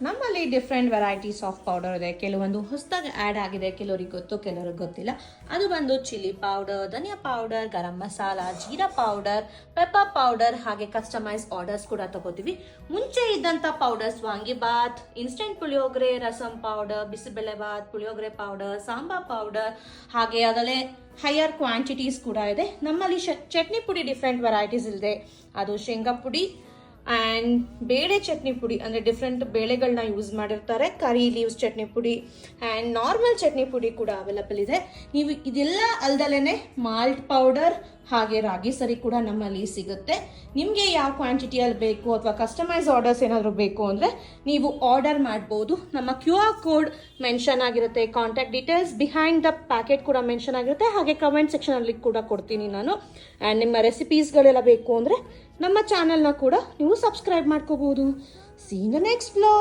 ನಮ್ಮಲ್ಲಿ different varieties of powder ಇದೆ. ಕೆಲವೊಂದು ಹೊಸದಾಗಿ ಆ್ಯಡ್ ಆಗಿದೆ, ಕೆಲವರಿಗೆ ಗೊತ್ತು, ಕೆಲವರಿಗೆ ಗೊತ್ತಿಲ್ಲ. ಅದು ಬಂದು ಚಿಲ್ಲಿ ಪೌಡರ್, ಧನಿಯಾ ಪೌಡರ್, ಗರಂ ಮಸಾಲ, ಜೀರಾ ಪೌಡರ್, ಪೆಪ್ಪರ್ ಪೌಡರ್, ಹಾಗೆ ಕಸ್ಟಮೈಸ್ ಆರ್ಡರ್ಸ್ ಕೂಡ ತಗೋತೀವಿ. ಮುಂಚೆ ಇದ್ದಂಥ powders vangibath, instant puliyogare, rasam powder, bisibele bath, puliyogare powder, sambar powder, ಹಾಗೆ ಅದಲ್ಲೇ ಹೈಯರ್ ಕ್ವಾಂಟಿಟೀಸ್ ಕೂಡ ಇದೆ. ನಮ್ಮಲ್ಲಿ ಚಟ್ನಿ ಪುಡಿ ಡಿಫ್ರೆಂಟ್ ವೆರೈಟೀಸ್ ಇದೆ. ಅದು ಶೇಂಗಾ ಪುಡಿ ಆ್ಯಂಡ್ ಬೇಳೆ ಚಟ್ನಿ ಪುಡಿ, ಅಂದರೆ ಡಿಫ್ರೆಂಟ್ ಬೇಳೆಗಳನ್ನ ಯೂಸ್ ಮಾಡಿರ್ತಾರೆ. ಕರಿ ಲೀವ್ಸ್ ಚಟ್ನಿ ಪುಡಿ ಆ್ಯಂಡ್ ನಾರ್ಮಲ್ ಚಟ್ನಿ ಪುಡಿ ಕೂಡ ಅವೈಲಬಲ್ ಇದೆ. ನೀವು ಇದೆಲ್ಲ ಅಲ್ದಲೇ ಮಾಲ್ಟ್ ಪೌಡರ್ ಹಾಗೆ ರಾಗಿ ಸರಿ ಕೂಡ ನಮ್ಮಲ್ಲಿ ಸಿಗುತ್ತೆ. ನಿಮಗೆ ಯಾವ ಕ್ವಾಂಟಿಟಿಯಲ್ಲಿ ಬೇಕು ಅಥವಾ ಕಸ್ಟಮೈಸ್ ಆರ್ಡರ್ಸ್ ಏನಾದರೂ ಬೇಕು ಅಂದರೆ ನೀವು ಆರ್ಡರ್ ಮಾಡ್ಬೋದು. ನಮ್ಮ QR ಕೋಡ್ ಮೆನ್ಷನ್ ಆಗಿರುತ್ತೆ, contact details behind the packet ಕೂಡ ಮೆನ್ಷನ್ ಆಗಿರುತ್ತೆ, ಹಾಗೆ ಕಮೆಂಟ್ ಸೆಕ್ಷನಲ್ಲಿ ಕೂಡ ಕೊಡ್ತೀನಿ ನಾನು. ಆ್ಯಂಡ್ ನಿಮ್ಮ ರೆಸಿಪೀಸ್ಗಳೆಲ್ಲ ಬೇಕು ಅಂದರೆ ನಮ್ಮ ಚಾನಲ್ನ ಕೂಡ ನೀವು ಸಬ್ಸ್ಕ್ರೈಬ್ ಮಾಡ್ಕೋಬೋದು. C in the next blog.